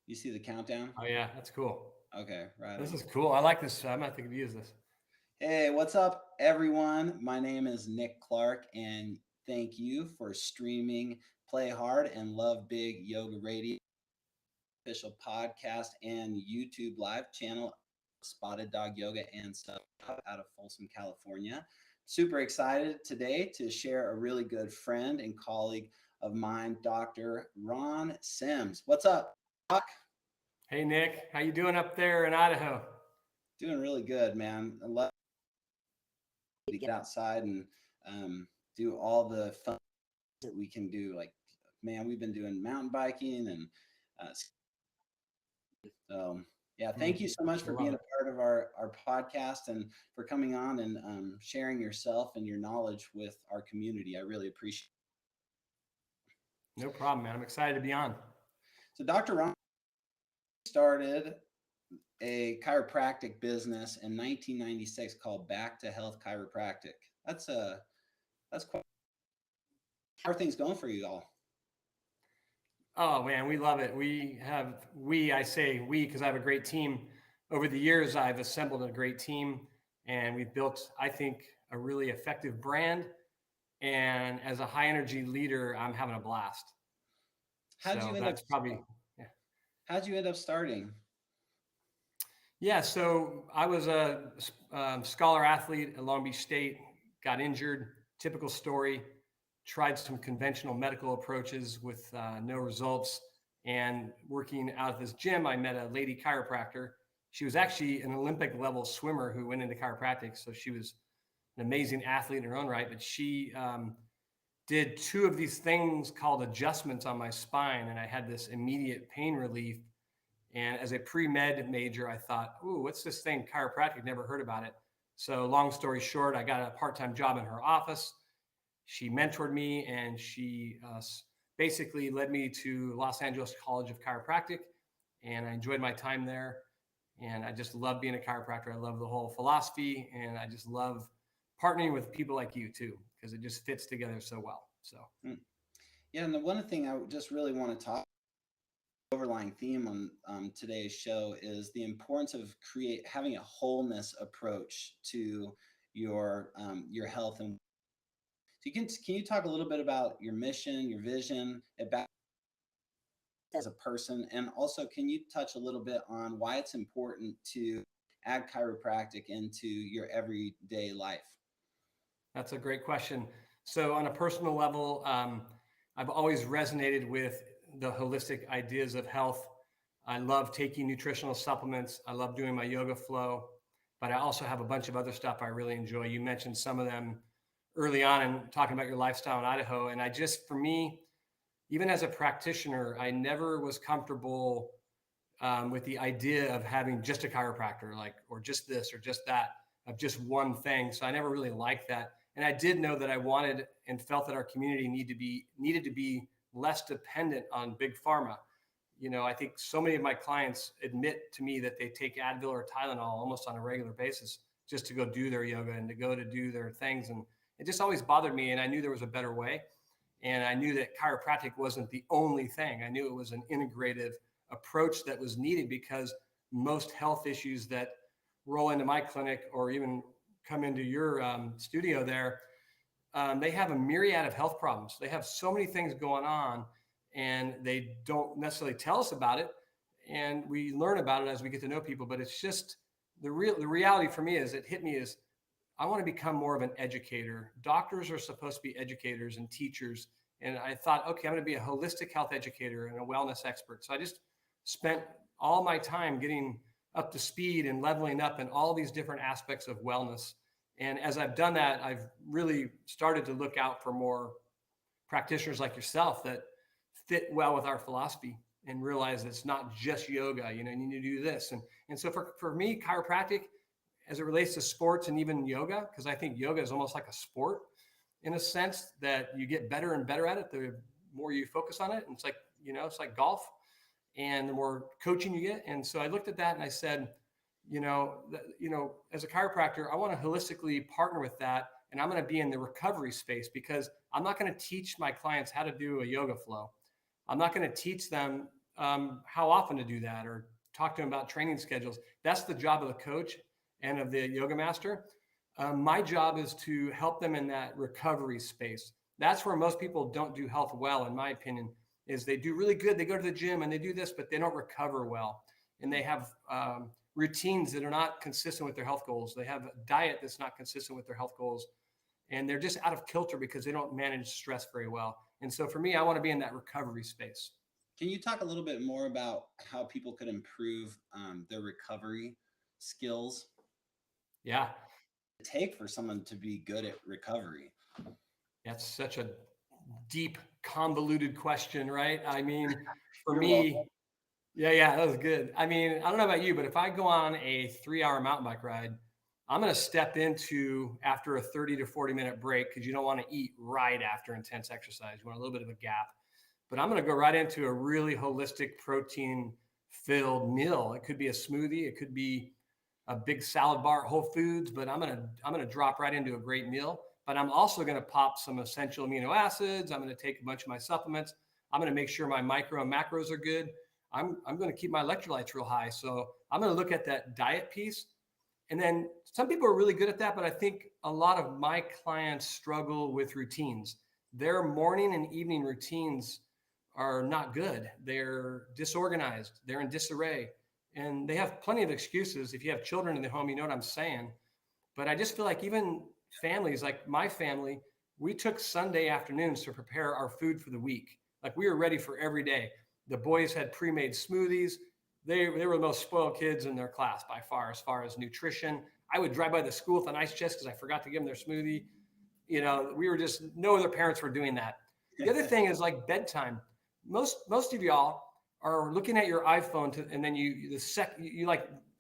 You see the countdown? Oh yeah, that's cool. Okay, right This on. is cool. I like this. I'm not thinking to use this. Hey, what's up, everyone? My name is Nick Clark, and thank you for streaming Play Hard and Love Big Yoga Radio, official podcast and YouTube live channel, Spotted Dog Yoga and Stuff out of Folsom, California. Super excited today to share a really good friend and colleague of mine, Dr. Ron Sims. What's up, Doc? Hey Nick, how you doing up there in Idaho? Doing really good, man. I love to get outside and do all the fun that we can do. Like, man, we've been doing mountain biking and uh, so yeah. Mm, Thank you so much I for love being a it. part of our podcast and for coming on and sharing yourself and your knowledge with our community. I really appreciate No problem, man. I'm excited to be on. it. So, Dr. Ron started a chiropractic business in 1996 called Back to Health Chiropractic. That's quite. How are things going for you all? Oh man, we love it. I say we because I have a great team. Over the years, I've assembled a great team and we've built, I think, a really effective brand. And as a high energy leader, I'm having a blast. How'd you So end up? that's probably, yeah. How'd you end up starting? Yeah, so I was a scholar athlete at Long Beach State, got injured, typical story, tried some conventional medical approaches with no results. And working out of this gym, I met a lady chiropractor. She was actually an Olympic level swimmer who went into chiropractic. So she was an amazing athlete in her own right, but she did two of these things called adjustments on my spine. And I had this immediate pain relief and as a pre med major, I thought, ooh, what's this thing? Chiropractic, never heard about it. So, long story short, I got a part time job in her office. She mentored me and she basically led me to Los Angeles College of Chiropractic. And I enjoyed my time there. And I just love being a chiropractor. I love the whole philosophy. And I just love partnering with people like you too, because it just fits together so well. So, Hmm. Yeah, and the one thing I just really want to talk overlying theme on today's show is the importance of create having a wholeness approach to your health. And so can you talk a little bit about your mission, your vision, about as a person, and also can you touch a little bit on why it's important to add chiropractic into your everyday life? that's a great question. So, on a personal level, I've always resonated with the holistic ideas of health. I love taking nutritional supplements. I love doing my yoga flow, but I also have a bunch of other stuff I really enjoy. You mentioned some of them early on in talking about your lifestyle in Idaho. And I just, for me, even as a practitioner, I never was comfortable with the idea of having just a chiropractor, like, or just this or just that, of just one thing. So I never really liked that. And I did know that I wanted and felt that our community needed to be less dependent on big pharma. You know, I think so many of my clients admit to me that they take Advil or Tylenol almost on a regular basis just to go do their yoga and to go to do their things. And it just always bothered me. And I knew there was a better way. And I knew that chiropractic wasn't the only thing. I knew it was an integrative approach that was needed because most health issues that roll into my clinic or even come into your studio there, they have a myriad of health problems. They have so many things going on and they don't necessarily tell us about it. And we learn about it as we get to know people, but it's just the reality for me is it hit me is I want to become more of an educator. Doctors are supposed to be educators and teachers. And I thought, okay, I'm going to be a holistic health educator and a wellness expert. So I just spent all my time getting up to speed and leveling up in all these different aspects of wellness. And as I've done that, I've really started to look out for more practitioners like yourself that fit well with our philosophy and realize it's not just yoga. You know, you need to do this. And so for me, chiropractic, as it relates to sports and even yoga, because I think yoga is almost like a sport in a sense that you get better and better at it the more you focus on it. And it's like, you know, it's like golf and the more coaching you get. And so I looked at that and I said, as a chiropractor, I want to holistically partner with that. And I'm going to be in the recovery space because I'm not going to teach my clients how to do a yoga flow. I'm not going to teach them how often to do that, or talk to them about training schedules. That's the job of the coach and of the yoga master. My job is to help them in that recovery space. That's where most people don't do health well, in my opinion, is they do really good. They go to the gym and they do this, but they don't recover well. And they have routines that are not consistent with their health goals. They have a diet that's not consistent with their health goals. And they're just out of kilter because they don't manage stress very well. And so for me, I want to be in that recovery space. Can you talk a little bit more about how people could improve their recovery skills? Yeah, Take for someone to be good at recovery? that's such a deep, convoluted question, right? I mean, for You're welcome. me, yeah, that was good. I mean, I don't know about you, but if I go on a 3 hour mountain bike ride, I'm going to step into after a 30 to 40 minute break, because you don't want to eat right after intense exercise. You want a little bit of a gap. But I'm going to go right into a really holistic protein filled meal. It could be a smoothie, it could be a big salad bar at Whole Foods, but I'm gonna drop right into a great meal. But I'm also going to pop some essential amino acids. I'm going to take a bunch of my supplements. I'm going to make sure my micro and macros are good. I'm going to keep my electrolytes real high. So I'm going to look at that diet piece. And then some people are really good at that, but I think a lot of my clients struggle with routines. Their morning and evening routines are not good. They're disorganized. They're in disarray. And they have plenty of excuses. If you have children in the home, you know what I'm saying. But I just feel like even families, like my family, we took Sunday afternoons to prepare our food for the week. Like we were ready for every day. The boys had pre-made smoothies. They were the most spoiled kids in their class by far as nutrition. I would drive by the school with an ice chest because I forgot to give them their smoothie. You know, we were just, no other parents were doing that. The other thing is like bedtime. Most of y'all are looking at your iPhone and then you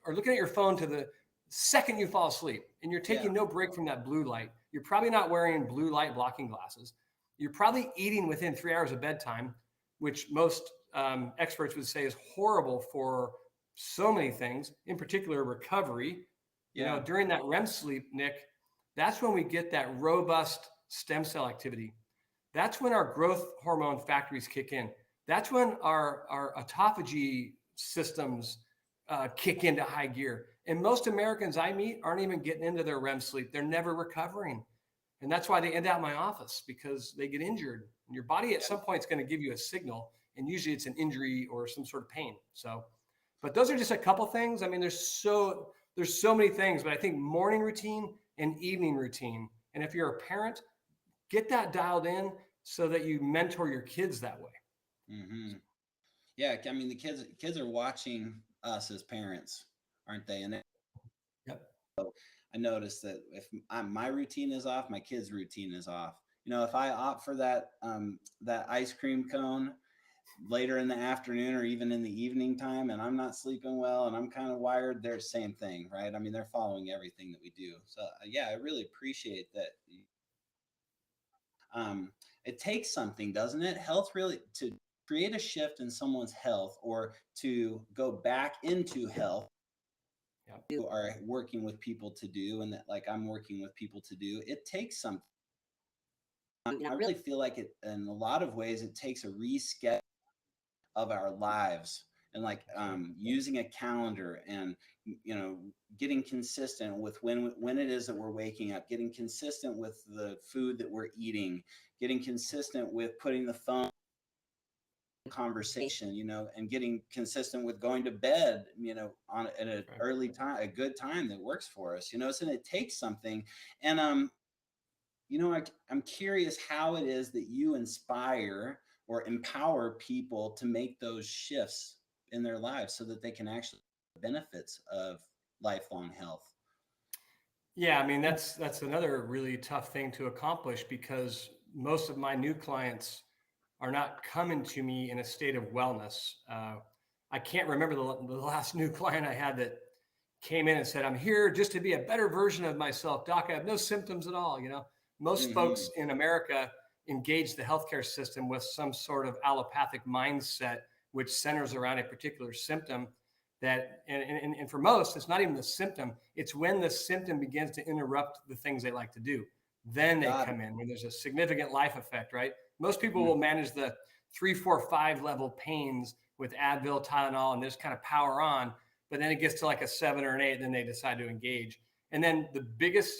are looking at your phone to the second you fall asleep, and you're taking no break from that blue light. You're probably not wearing blue light blocking glasses. You're probably eating within 3 hours of bedtime, which most experts would say is horrible for so many things, in particular recovery. You know, during that REM sleep, Nick, that's when we get that robust stem cell activity. That's when our growth hormone factories kick in. That's when our autophagy systems kick into high gear. And most Americans I meet aren't even getting into their REM sleep. They're never recovering. And that's why they end out in my office, because they get injured. And your body at some point is going to give you a signal. And usually it's an injury or some sort of pain. So, but those are just a couple things. I mean, there's so many things, but I think morning routine and evening routine. And if you're a parent, get that dialed in so that you mentor your kids that way. Mm-hmm. Yeah, I mean, the kids are watching us as parents, aren't they? And Yep. I noticed that if my routine is off, my kids' routine is off. You know, if I opt for that ice cream cone later in the afternoon or even in the evening time, and I'm not sleeping well and I'm kind of wired, they're the same thing, right? I mean, they're following everything that we do. So yeah, I really appreciate that. It takes something, doesn't it? Health really, to create a shift in someone's health or to go back into health. You are working with people to do, and that, like, I'm working with people to do, it takes something. I really feel like it, in a lot of ways, it takes a reschedule of our lives, and like using a calendar, and getting consistent with when it is that we're waking up, getting consistent with the food that we're eating, getting consistent with putting the phone conversation, and getting consistent with going to bed, on at an early time, a good time that works for us, so it takes something. And I'm curious how it is that you inspire or empower people to make those shifts in their lives so that they can actually benefits of lifelong health. Yeah, I mean, that's another really tough thing to accomplish, because most of my new clients are not coming to me in a state of wellness. I can't remember the last new client I had that came in and said, "I'm here just to be a better version of myself, doc. I have no symptoms at all." Most folks in America engage the healthcare system with some sort of allopathic mindset, which centers around a particular symptom. And for most, it's not even the symptom. It's when the symptom begins to interrupt the things they like to do. Then they come in when there's a significant life effect, right? Most people will manage the 3, 4, 5 level pains with Advil, Tylenol, and just kind of power on. But then it gets to like a 7 or an 8, and then they decide to engage. And then the biggest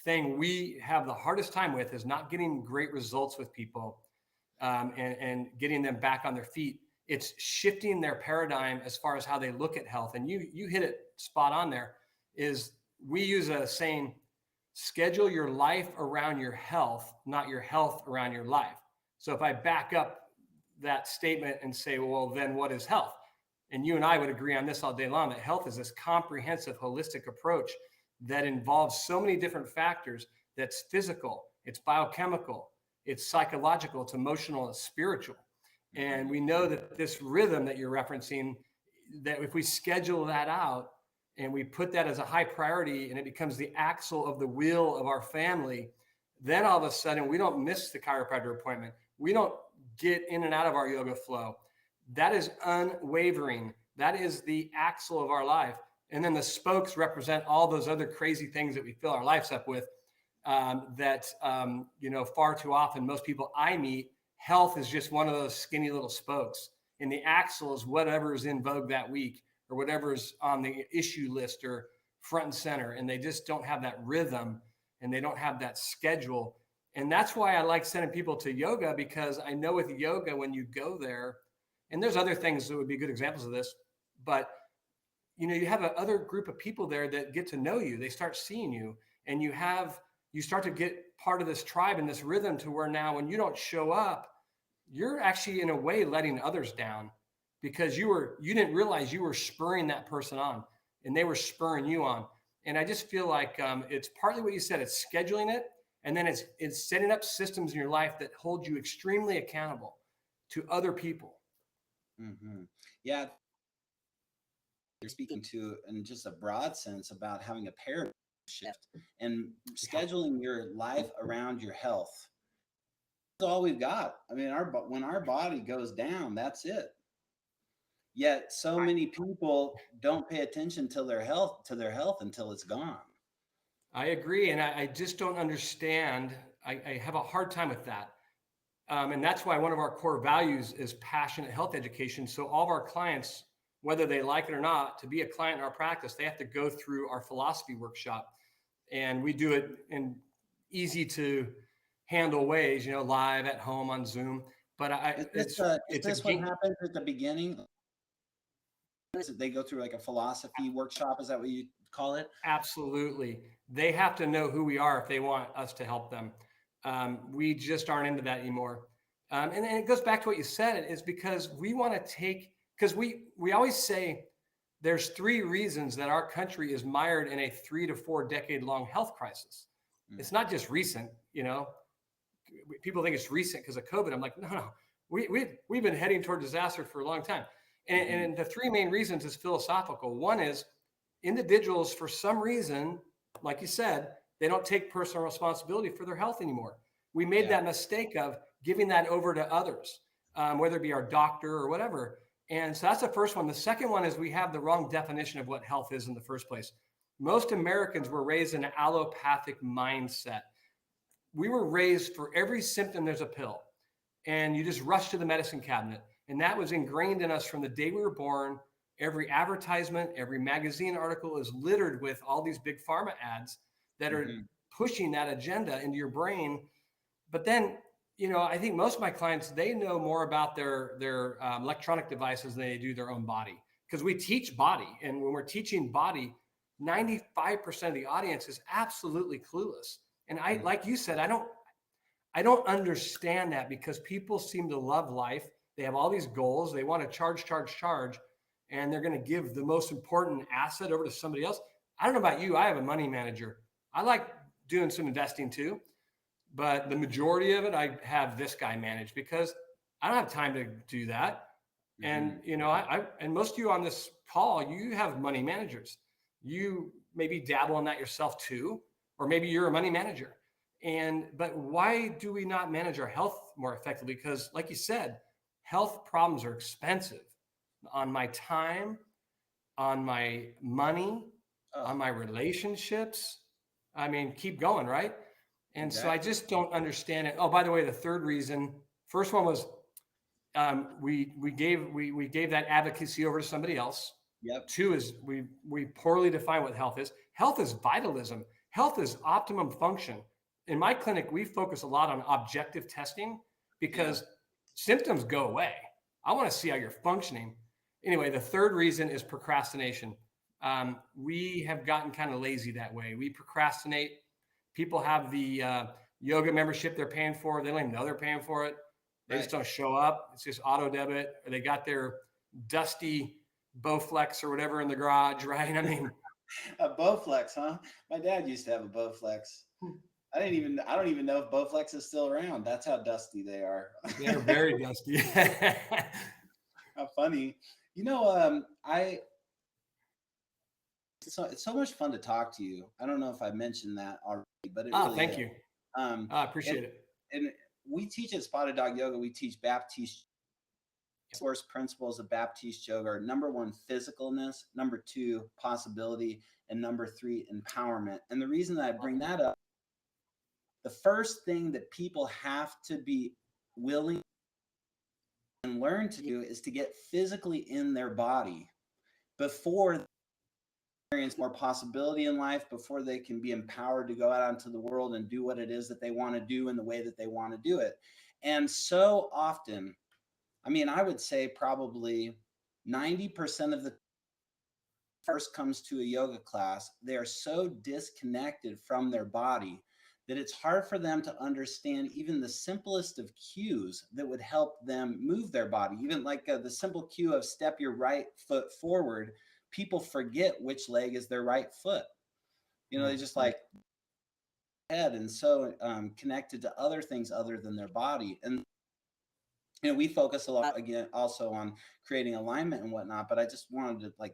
thing we have the hardest time with is not getting great results with people, and getting them back on their feet. It's shifting their paradigm as far as how they look at health. And you hit it spot on there. Is we use a saying, schedule your life around your health, not your health around your life. So if I back up that statement and say, well, then what is health? And you and I would agree on this all day long, that health is this comprehensive, holistic approach that involves so many different factors. That's physical, it's biochemical, it's psychological, it's emotional, it's spiritual. And we know that this rhythm that you're referencing, that if we schedule that out and we put that as a high priority and it becomes the axle of the wheel of our family, then all of a sudden we don't miss the chiropractor appointment. We don't get in and out of our yoga flow. That is unwavering. That is the axle of our life. And then the spokes represent all those other crazy things that we fill our lives up with, far too often, most people I meet, health is just one of those skinny little spokes. And the axle is whatever is in vogue that week, or whatever is on the issue list or front and center. And they just don't have that rhythm, and they don't have that schedule. And that's why I like sending people to yoga, because I know with yoga, when you go there, and there's other things that would be good examples of this, but you have another group of people there that get to know you. They start seeing you, and you start to get part of this tribe and this rhythm, to where now when you don't show up, you're actually in a way letting others down, because you didn't realize you were spurring that person on, and they were spurring you on. And I just feel like it's partly what you said. It's scheduling it, and then it's setting up systems in your life that hold you extremely accountable to other people. Mm-hmm. Yeah, you're speaking to in just a broad sense about having a paradigm shift and scheduling your life around your health. That's all we've got. I mean, when our body goes down, that's it. Yet so many people don't pay attention to their health until it's gone. I agree. And I just don't understand. I have a hard time with that. And that's why one of our core values is passionate health education. So all of our clients, whether they like it or not, to be a client in our practice, they have to go through our philosophy workshop. And we do it in easy to handle ways, live at home on Zoom. But is this what happens at the beginning? They go through like a philosophy workshop. Is that what you call it? Absolutely. They have to know who we are if they want us to help them. We just aren't into that anymore. And it goes back to what you said, is because we want to because we always say there's 3 reasons that our country is mired in a 3 to 4 decade long health crisis. It's not just recent, people think it's recent because of COVID. I'm like, no, we've been heading toward disaster for a long time. And the 3 main reasons is philosophical. One is individuals, for some reason, like you said, they don't take personal responsibility for their health anymore. We made that mistake of giving that over to others, whether it be our doctor or whatever. And so that's the first one. The second one is we have the wrong definition of what health is in the first place. Most Americans were raised in an allopathic mindset. We were raised, for every symptom, there's a pill, and you just rush to the medicine cabinet. And that was ingrained in us from the day we were born. Every advertisement, every magazine article is littered with all these big pharma ads that are pushing that agenda into your brain. But then, I think most of my clients, they know more about their electronic devices than they do their own body, because we teach body. And when we're teaching body, 95% of the audience is absolutely clueless. And like you said, I don't understand that, because people seem to love life. They have all these goals. They want to charge, and they're going to give the most important asset over to somebody else. I don't know about you. I have a money manager. I like doing some investing too, but the majority of it, I have this guy manage, because I don't have time to do that. And, and most of you on this call, you have money managers. You maybe dabble in that yourself too, or maybe you're a money manager. But why do we not manage our health more effectively? Because like you said, health problems are expensive on my time, on my money, on my relationships. I mean, keep going, right? And so I just don't understand it. Oh, by the way, the third reason, first one was we gave that advocacy over to somebody else. Yep. Two is we poorly define what health is. Health is vitalism. Health is optimum function. In my clinic, we focus a lot on objective testing because symptoms go away. I want to see how you're functioning. Anyway, the third reason is procrastination. We have gotten kind of lazy that way. We procrastinate. People have the yoga membership they're paying for. They don't even know they're paying for it. They just don't show up. It's just auto debit, or they got their dusty Bowflex or whatever in the garage, right? I mean, a Bowflex, huh? My dad used to have a Bowflex. I don't even know if Bowflex is still around. That's how dusty they are. They're very dusty. How funny. It's so much fun to talk to you. I don't know if I mentioned that already, but it really thank is. you. I appreciate it. And we teach at Spotted Dog Yoga, we teach Baptiste source principles of Baptiste yoga are number one, physicalness, number two, possibility, and number three, empowerment. And the reason that I bring that up, the first thing that people have to be willing and learn to do is to get physically in their body before they experience more possibility in life, before they can be empowered to go out into the world and do what it is that they want to do in the way that they want to do it. And so often, I mean, I would say probably 90% of the first comes to a yoga class, they are so disconnected from their body that it's hard for them to understand even the simplest of cues that would help them move their body. Even like the simple cue of step your right foot forward, people forget which leg is their right foot. They just like head and so connected to other things other than their body. And we focus a lot again also on creating alignment and whatnot, but I just wanted to like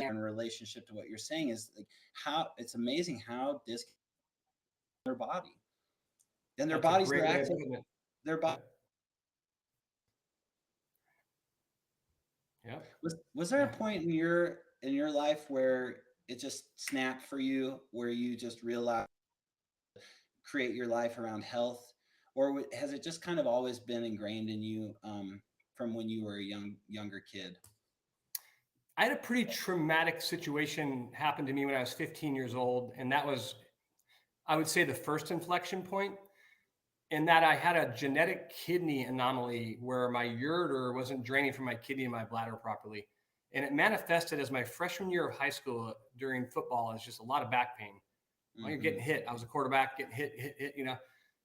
in relationship to what you're saying is like how it's amazing how their body and their bodies are active. Their body. Yeah. Was there a point in your life where it just snapped for you, where you just realized create your life around health, or has it just kind of always been ingrained in you from when you were a younger kid? I had a pretty traumatic situation happen to me when I was 15 years old, and that was, I would say, the first inflection point. In that I had a genetic kidney anomaly where my ureter wasn't draining from my kidney and my bladder properly. And it manifested as my freshman year of high school during football as just a lot of back pain. Well, you're getting hit. I was a quarterback, getting hit,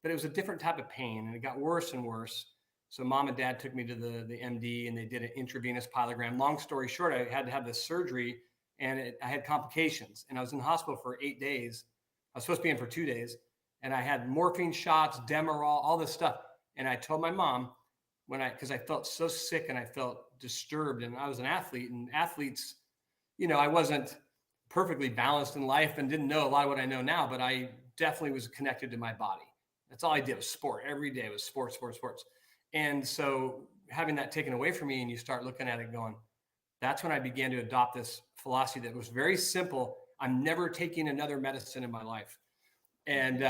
but it was a different type of pain, and it got worse and worse. So mom and dad took me to the MD, and they did an intravenous pyelogram. Long story short, I had to have this surgery, and I had complications, and I was in the hospital for 8 days. I was supposed to be in for 2 days, and I had morphine shots, Demerol, all this stuff. And I told my mom because I felt so sick and I felt disturbed, and I was an athlete, and athletes, I wasn't perfectly balanced in life and didn't know a lot of what I know now, but I definitely was connected to my body. That's all I did was sport. Every day was sports. And so having that taken away from me, and you start looking at it going, that's when I began to adopt this philosophy that was very simple. I'm never taking another medicine in my life. And,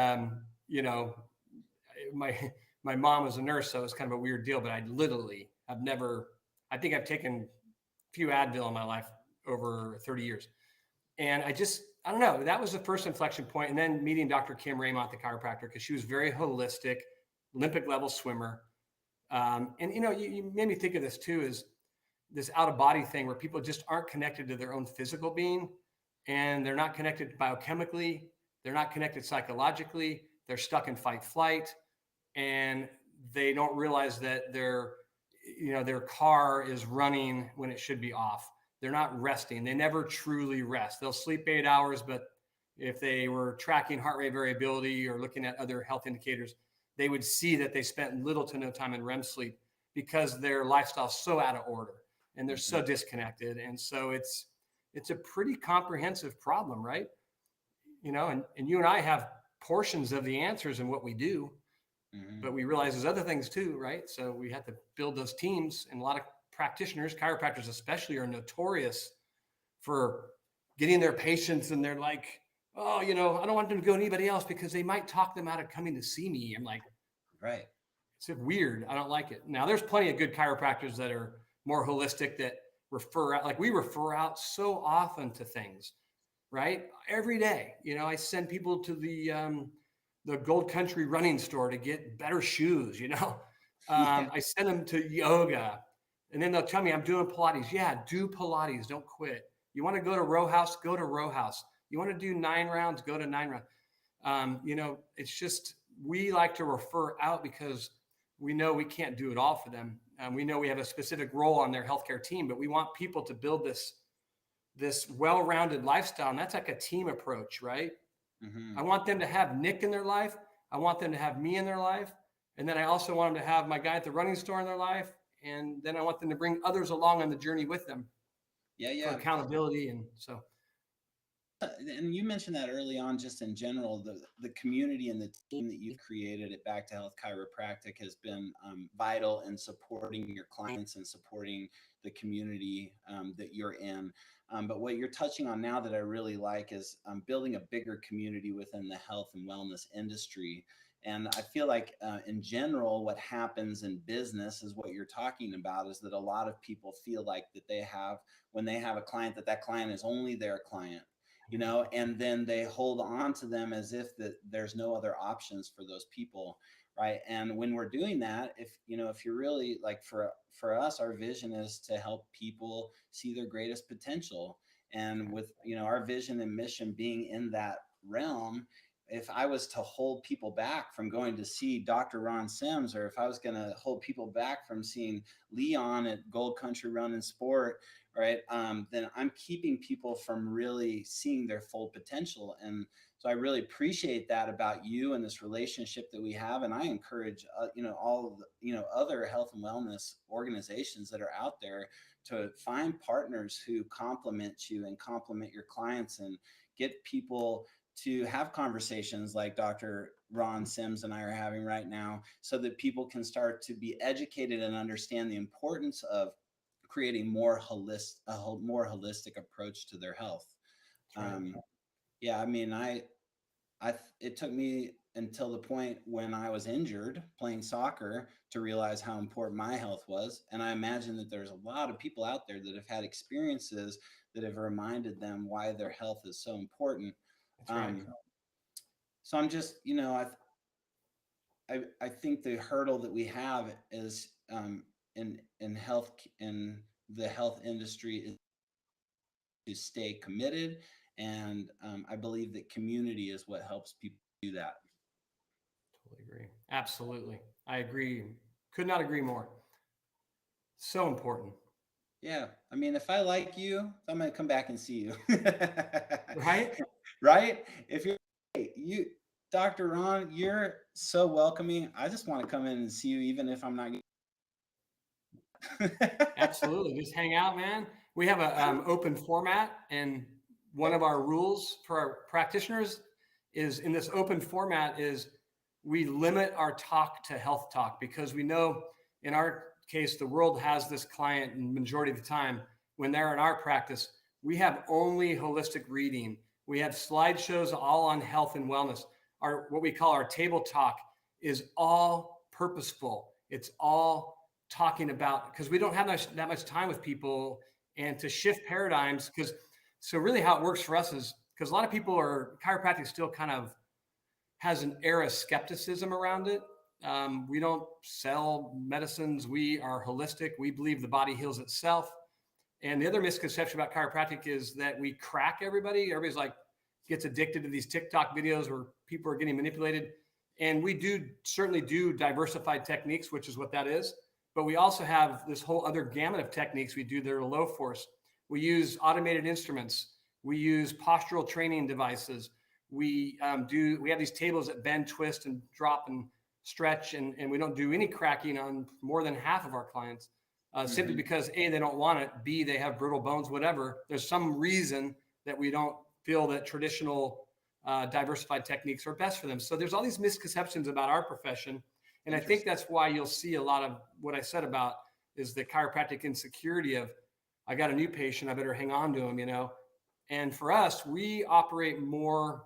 my mom was a nurse, so it was kind of a weird deal, but I literally have never, I think I've taken a few Advil in my life over 30 years. And I don't know, that was the first inflection point. And then meeting Dr. Kim Raymont, the chiropractor, because she was very holistic, Olympic level swimmer. And, you made me think of this too, is this out of body thing where people just aren't connected to their own physical being, and they're not connected biochemically. They're not connected psychologically. They're stuck in fight flight, and they don't realize that their car is running when it should be off. They're not resting. They never truly rest. They'll sleep 8 hours, but if they were tracking heart rate variability or looking at other health indicators, they would see that they spent little to no time in REM sleep because their lifestyle is so out of order and they're so disconnected. And so it's a pretty comprehensive problem, right? And you and I have portions of the answers in what we do, but we realize there's other things too, right? So we have to build those teams, and a lot of practitioners, chiropractors especially, are notorious for getting their patients, and they're like, I don't want them to go to anybody else because they might talk them out of coming to see me. I'm like, right. It's weird. I don't like it. Now, there's plenty of good chiropractors that are more holistic, that refer out. Like, we refer out so often to things, right? Every day, I send people to the Gold Country running store to get better shoes. Yeah. I send them to yoga, and then they'll tell me, I'm doing Pilates. Yeah, do Pilates. Don't quit. You want to go to row house? Go to row house. You want to do 9 rounds? Go to 9 rounds. It's just, we like to refer out because we know we can't do it all for them. We know we have a specific role on their healthcare team, but we want people to build this well-rounded lifestyle. And that's like a team approach, right? Mm-hmm. I want them to have Nick in their life. I want them to have me in their life. And then I also want them to have my guy at the running store in their life. And then I want them to bring others along on the journey with them for Yeah. accountability. And so, And you mentioned that early on, just in general, the community and the team that you've created at Back to Health Chiropractic has been vital in supporting your clients and supporting the community that you're in. But what you're touching on now that I really like is building a bigger community within the health and wellness industry. And I feel like in general, what happens in business is what you're talking about, is that a lot of people feel like that they have, when they have a client, that client is only their client, and then they hold on to them as if that there's no other options for those people, right? And when we're doing that, if you're really like, for us, our vision is to help people see their greatest potential. And with our vision and mission being in that realm, if I was to hold people back from going to see Dr. Ron Sims, or if I was going to hold people back from seeing Leon at Gold Country Run and Sport, right, then I'm keeping people from really seeing their full potential. And so I really appreciate that about you and this relationship that we have. And I encourage, all of the, other health and wellness organizations that are out there to find partners who complement you and complement your clients, and get people to have conversations like Dr. Ron Sims and I are having right now, so that people can start to be educated and understand the importance of creating a more holistic approach to their health. right. Yeah, I mean, it took me until the point when I was injured playing soccer to realize how important my health was. And I imagine that there's a lot of people out there that have had experiences that have reminded them why their health is so important. That's right. So I'm just, I think the hurdle that we have is in health, in the health industry, is to stay committed. And I believe that community is what helps people do that. Totally agree. Absolutely. I agree. Could not agree more. So important. Yeah. I mean, if I like you, I'm going to come back and see you. Right? Right? If you're, hey, Dr. Ron, you're so welcoming. I just want to come in and see you, even if I'm not. Absolutely. Just hang out, man. We have a open format, and one of our rules for our practitioners is, in this open format, is we limit our talk to health talk, because we know in our case, the world has this client, and majority of the time when they're in our practice, we have only holistic reading. We have slideshows all on health and wellness. Our, what we call our table talk, is all purposeful. It's all talking about, because we don't have that much time with people, and to shift paradigms. Because so really how it works for us is, because a lot of people are, chiropractic still kind of has an era of skepticism around it. We don't sell medicines. We are holistic. We believe the body heals itself. And the other misconception about chiropractic is that we crack everybody. Everybody's like, gets addicted to these TikTok videos where people are getting manipulated. And we do certainly do diversified techniques, which is what that is. But we also have this whole other gamut of techniques we do that are low force. We use automated instruments. We use postural training devices. We have these tables that bend, twist, and drop and stretch, and we don't do any cracking on more than half of our clients, simply because A, they don't want it, B, they have brittle bones, whatever. There's some reason that we don't feel that traditional diversified techniques are best for them. So there's all these misconceptions about our profession. And I think that's why you'll see a lot of what I said about is the chiropractic insecurity of, I got a new patient, I better hang on to him, And for us, we operate more,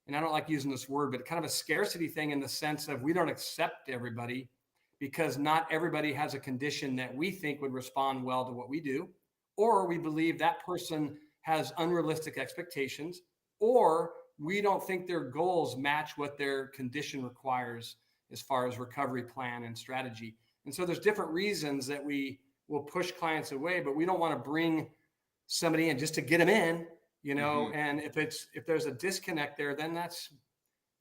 and I don't like using this word, but kind of a scarcity thing, in the sense of we don't accept everybody. because not everybody has a condition that we think would respond well to what we do, or we believe that person has unrealistic expectations, or we don't think their goals match what their condition requires as far as recovery plan and strategy. And so there's different reasons that we will push clients away, but we don't want to bring somebody in just to get them in, and if there's a disconnect there, then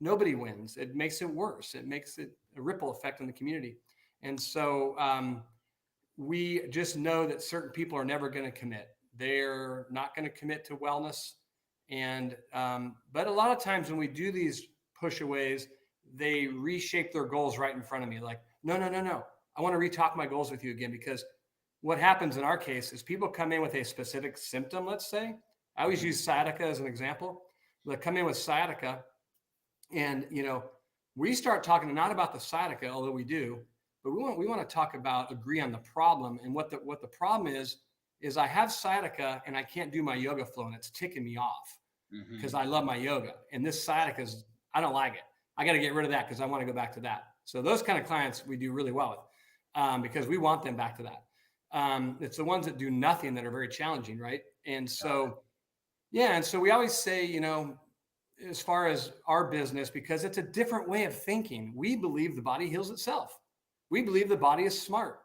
nobody wins. It makes it worse. It makes it a ripple effect in the community. And so we just know that certain people are never going to commit. They're not going to commit to wellness. And but a lot of times when we do these pushaways, they reshape their goals right in front of me. Like, no. I want to retalk my goals with you again, because what happens in our case is people come in with a specific symptom, let's say. I always use sciatica as an example. They come in with sciatica, and we start talking not about the sciatica, although we do, but we want to talk about, agree on the problem. And what the problem is I have sciatica and I can't do my yoga flow, and it's ticking me off because I love my yoga. And this sciatica I don't like it. I got to get rid of that because I want to go back to that. So those kind of clients we do really well with, because we want them back to that. It's the ones that do nothing that are very challenging, right? And so, and so we always say, as far as our business, because it's a different way of thinking. We believe the body heals itself. We believe the body is smart.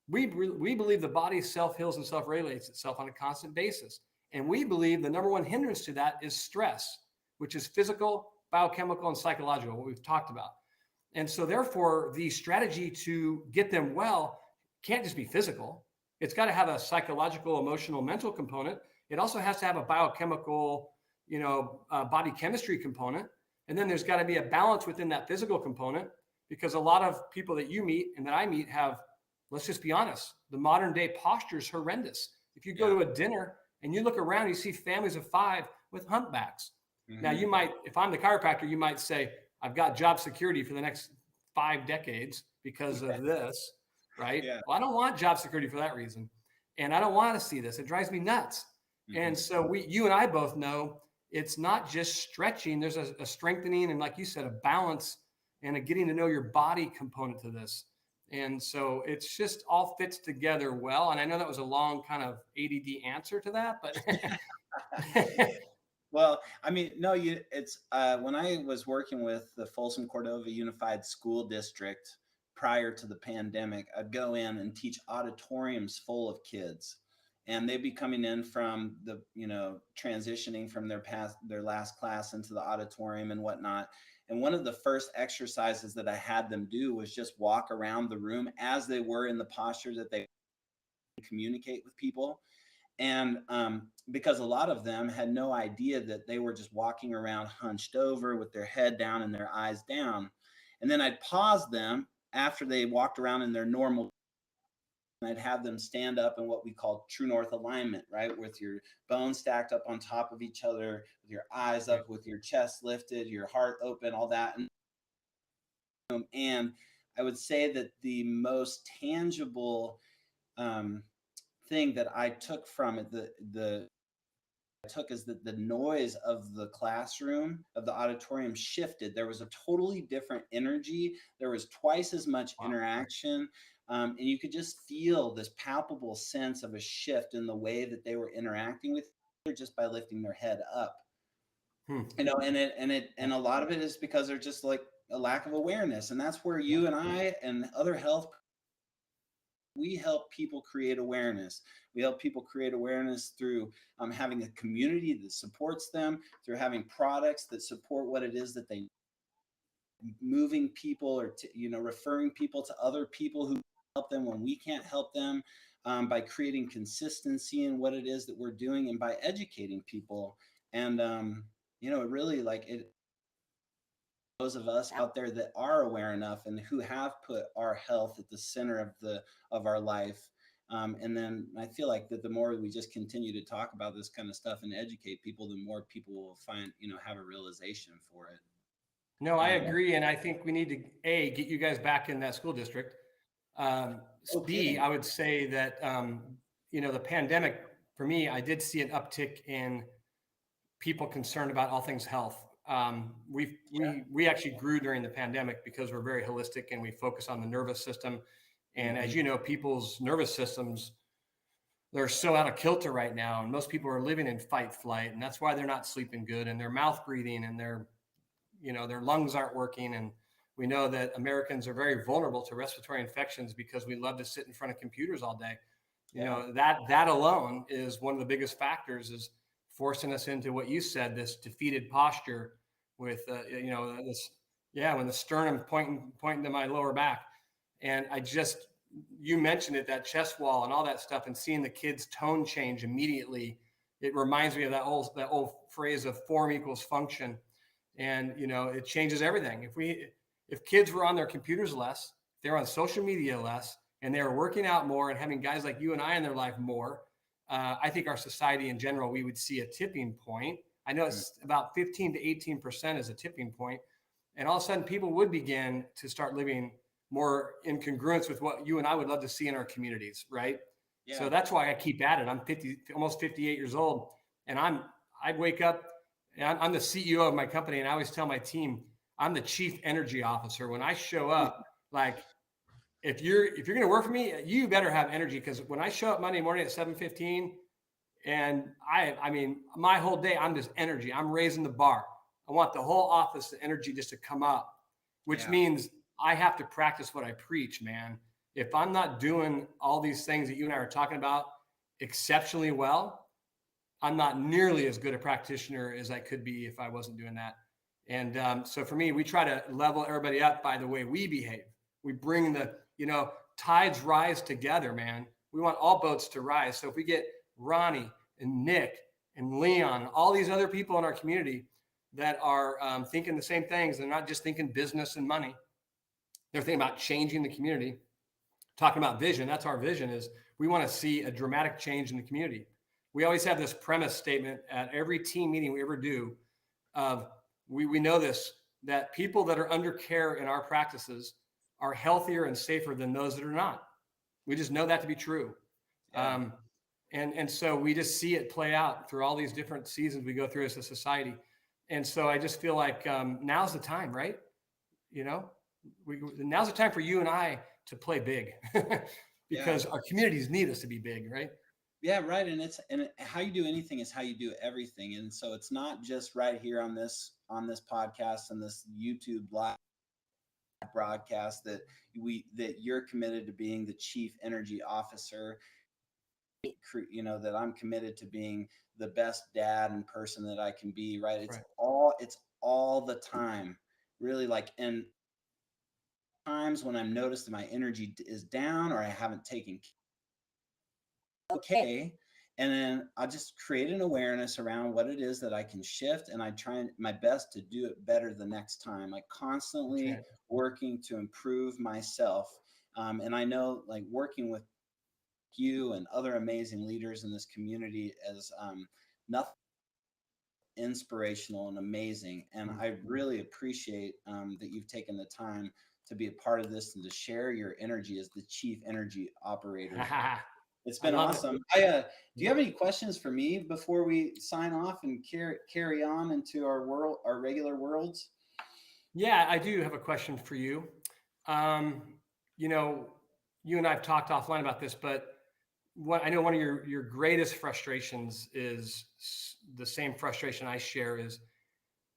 We believe the body self-heals and self-regulates itself on a constant basis. And we believe the number one hindrance to that is stress, which is physical, biochemical, and psychological, what we've talked about. And so therefore, the strategy to get them well can't just be physical. It's got to have a psychological, emotional, mental component. It also has to have a biochemical, body chemistry component. And then there's got to be a balance within that physical component, because a lot of people that you meet and that I meet have, let's just be honest, the modern day posture is horrendous. If you go to a dinner and you look around, you see families of 5 with humpbacks. Now you might, if I'm the chiropractor, you might say, I've got job security for the next 5 decades because of this, right? Yeah. Well, I don't want job security for that reason. And I don't want to see this. It drives me nuts. And so you and I both know it's not just stretching. There's a strengthening and, like you said, a balance and a getting to know your body component to this. And so it's just all fits together well. And I know that was a long kind of ADD answer to that, but Well, I mean, no, it's when I was working with the Folsom Cordova Unified School District prior to the pandemic, I'd go in and teach auditoriums full of kids, and they'd be coming in from the, transitioning from their last class into the auditorium and whatnot. And one of the first exercises that I had them do was just walk around the room as they were in the posture that they communicate with people. And because a lot of them had no idea that they were just walking around hunched over with their head down and their eyes down. And then I'd pause them after they walked around in their normal, and I'd have them stand up in what we call true north alignment, right? With your bones stacked up on top of each other, with your eyes up, with your chest lifted, your heart open, all that. And I would say that the most tangible thing that I took from it, is that the noise of the classroom, of the auditorium, shifted. There was a totally different energy. There was twice as much interaction. And you could just feel this palpable sense of a shift in the way that they were interacting with each other just by lifting their head up. And a lot of it is because they're just like a lack of awareness. And that's where you and I and other health, we help people create awareness. We help people create awareness through having a community that supports them, through having products that support what it is that they, moving people or referring people to other people who help them when we can't help them, by creating consistency in what it is that we're doing and by educating people. And it really, those of us out there that are aware enough and who have put our health at the center of our life. And then I feel like that the more we just continue to talk about this kind of stuff and educate people, the more people will find, have a realization for it. No, I agree. And I think we need to, get you guys back in that school district. B, I would say that, the pandemic, for me, I did see an uptick in people concerned about all things health. we actually grew during the pandemic because we're very holistic and we focus on the nervous system. And as you know, people's nervous systems, they're so out of kilter right now, and most people are living in fight flight, and that's why they're not sleeping good, and they're mouth breathing, and their lungs aren't working. And we know that Americans are very vulnerable to respiratory infections because we love to sit in front of computers all day. That alone is one of the biggest factors, is forcing us into what you said, this defeated posture with this, yeah, when the sternum pointing to my lower back. And you mentioned it, that chest wall and all that stuff, and seeing the kids' tone change immediately, it reminds me of that old phrase of form equals function. And it changes everything. If kids were on their computers less, they're on social media less, and they're working out more and having guys like you and I in their life more, I think our society in general, we would see a tipping point. I know it's about 15 to 18% is a tipping point, and all of a sudden people would begin to start living more in congruence with what you and I would love to see in our communities, right? Yeah. So that's why I keep at it. I'm almost 58 years old, and I wake up, and I'm the CEO of my company, and I always tell my team, I'm the chief energy officer. When I show up, like, if you're going to work for me, you better have energy, because when I show up Monday morning at 7:15, and I mean, my whole day, I'm just energy. I'm raising the bar. I want the whole office, the energy just to come up, which means I have to practice what I preach, man. If I'm not doing all these things that you and I are talking about exceptionally well, I'm not nearly as good a practitioner as I could be if I wasn't doing that. And so for me, we try to level everybody up by the way we behave. We bring tides rise together, man. We want all boats to rise. So if we get Ronnie and Nick and Leon, all these other people in our community that are thinking the same things, they're not just thinking business and money. They're thinking about changing the community, talking about vision. That's our vision, is we want to see a dramatic change in the community. We always have this premise statement at every team meeting we ever do of, we know this, that people that are under care in our practices are healthier and safer than those that are not. We just know that to be true. Yeah. And so we just see it play out through all these different seasons we go through as a society. And so I just feel like now's the time, right? Now's the time for you and I to play big because our communities need us to be big, right? Yeah, right. And how you do anything is how you do everything. And so it's not just right here on this podcast and this YouTube live broadcast that you're committed to being the chief energy officer, that I'm committed to being the best dad and person that I can be, right? It's all the time, really. Like, in times when I'm noticed that my energy is down or I haven't taken okay, and then I just create an awareness around what it is that I can shift, and I try my best to do it better the next time. Like, constantly working to improve myself. And I know, like, working with you and other amazing leaders in this community is nothing inspirational and amazing. And I really appreciate that you've taken the time to be a part of this and to share your energy as the chief energy operator. It's been awesome. Do you have any questions for me before we sign off and carry on into our regular worlds? Yeah, I do have a question for you. You and I have talked offline about this, but I know one of your greatest frustrations is the same frustration I share, is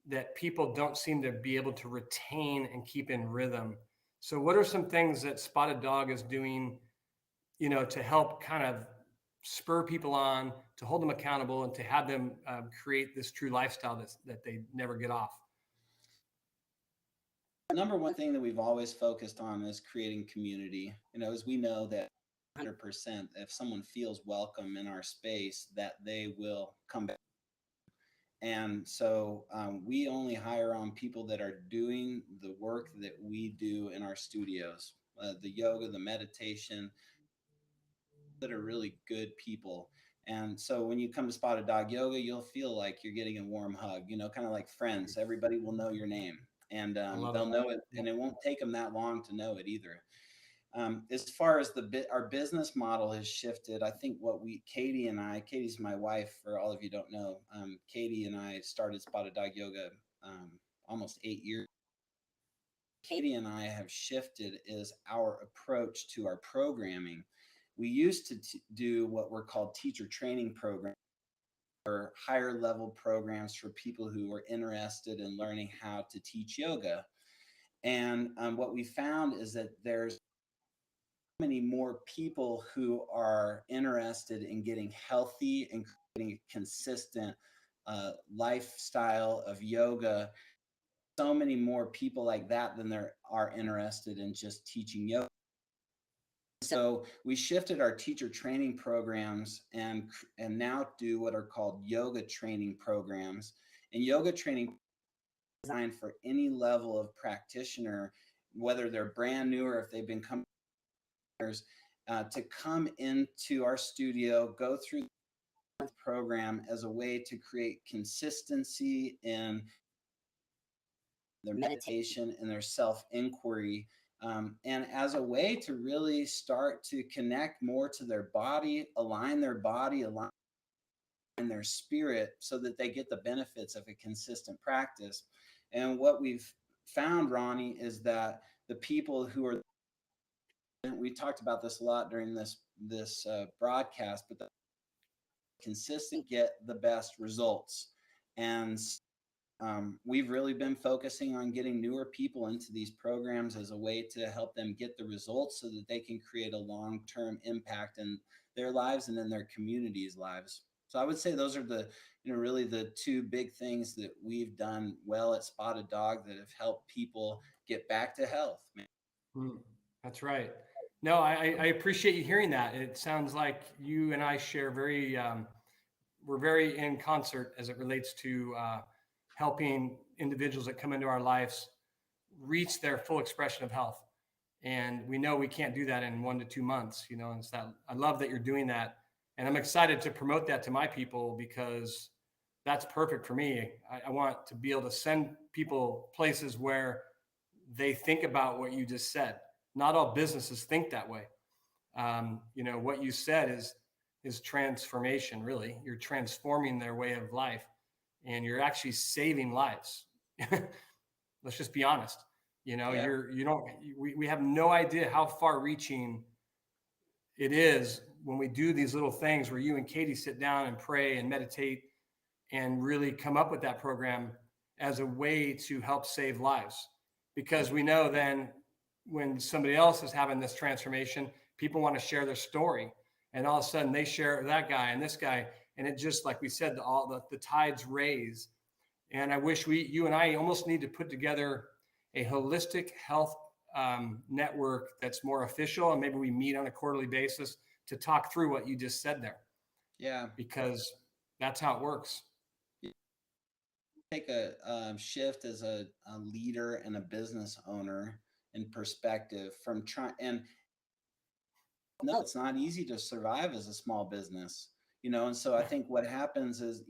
that people don't seem to be able to retain and keep in rhythm. So what are some things that Spotted Dog is doing, to help kind of spur people on, to hold them accountable, and to have them create this true lifestyle that they never get off? Number one thing that we've always focused on is creating community. As we know that 100%, if someone feels welcome in our space, that they will come back. And so we only hire on people that are doing the work that we do in our studios, the yoga, the meditation, that are really good people. And so when you come to Spotted Dog Yoga, you'll feel like you're getting a warm hug, kind of like friends. Everybody will know your name, and they'll know it, and it won't take them that long to know it either. As far as our business model has shifted, I think Katie's my wife, for all of you don't know. Katie and I started Spotted Dog Yoga almost 8 years, Katie and I have shifted is our approach to our programming. We used to do what were called teacher training programs, or higher level programs for people who were interested in learning how to teach yoga. And what we found is that there's many more people who are interested in getting healthy and creating a consistent lifestyle of yoga. So many more people like that than there are interested in just teaching yoga. So we shifted our teacher training programs and now do what are called yoga training programs. And yoga training designed for any level of practitioner, whether they're brand new or if they've been coming to come into our studio, go through the program as a way to create consistency in their meditation and their self-inquiry, and as a way to really start to connect more to their body, align their spirit so that they get the benefits of a consistent practice. And what we've found, Ronnie, is that the people who are, we talked about this a lot during this broadcast, but the consistent get the best results. And we've really been focusing on getting newer people into these programs as a way to help them get the results so that they can create a long-term impact in their lives and in their communities' lives. So I would say those are the, really the two big things that we've done well at Spotted Dog that have helped people get back to health. That's right. No, I appreciate you hearing that. It sounds like you and I share we're very in concert as it relates to helping individuals that come into our lives reach their full expression of health. And we know we can't do that in 1 to 2 months, and it's that I love that you're doing that. And I'm excited to promote that to my people because that's perfect for me. I want to be able to send people places where they think about what you just said. Not all businesses think that way. What you said is transformation. Really, you're transforming their way of life, and you're actually saving lives. Let's just be honest. Yeah. We have no idea how far reaching it is when we do these little things where you and Katie sit down and pray and meditate and really come up with that program as a way to help save lives. Because we know then when somebody else is having this transformation, people want to share their story. And all of a sudden they share that guy and this guy. And it just, like we said, the tides raise. And I wish you and I almost need to put together a holistic health network that's more official. And maybe we meet on a quarterly basis to talk through what you just said there. Yeah. Because that's how it works. Take a shift as a leader and a business owner in perspective from trying, and no, it's not easy to survive as a small business, and so I think what happens is,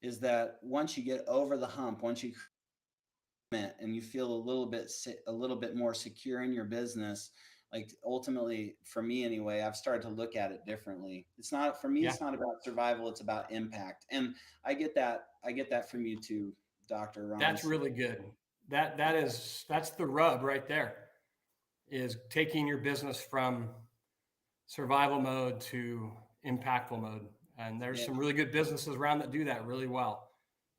is that once you get over the hump, once you and you feel a little bit more secure in your business, like ultimately for me anyway, I've started to look at it differently. It's not, for me, it's not about survival, it's about impact. And I get that from you too, Dr. Ron. That's really good. That's the rub right there, is taking your business from survival mode to impactful mode. And there's some really good businesses around that do that really well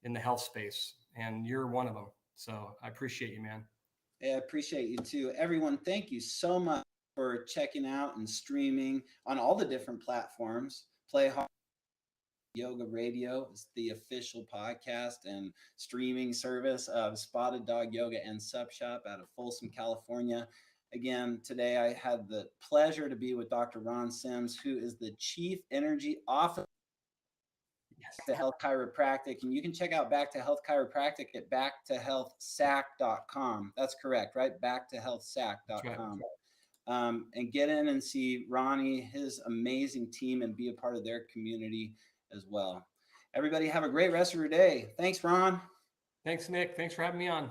in the health space. And you're one of them. So I appreciate you, man. Yeah, I appreciate you too. Everyone, thank you so much for checking out and streaming on all the different platforms. Play Hard Yoga Radio is the official podcast and streaming service of Spotted Dog Yoga and Sup Shop out of Folsom, California. Again, today I had the pleasure to be with Dr. Ron Sims, who is the Chief Energy Officer to Health Chiropractic, and you can check out Back to Health Chiropractic at backtohealthsac.com. That's correct, right? Backtohealthsac.com. And get in and see Ronnie, his amazing team, and be a part of their community as well. Everybody have a great rest of your day. Thanks, Ron. Thanks, Nick. Thanks for having me on.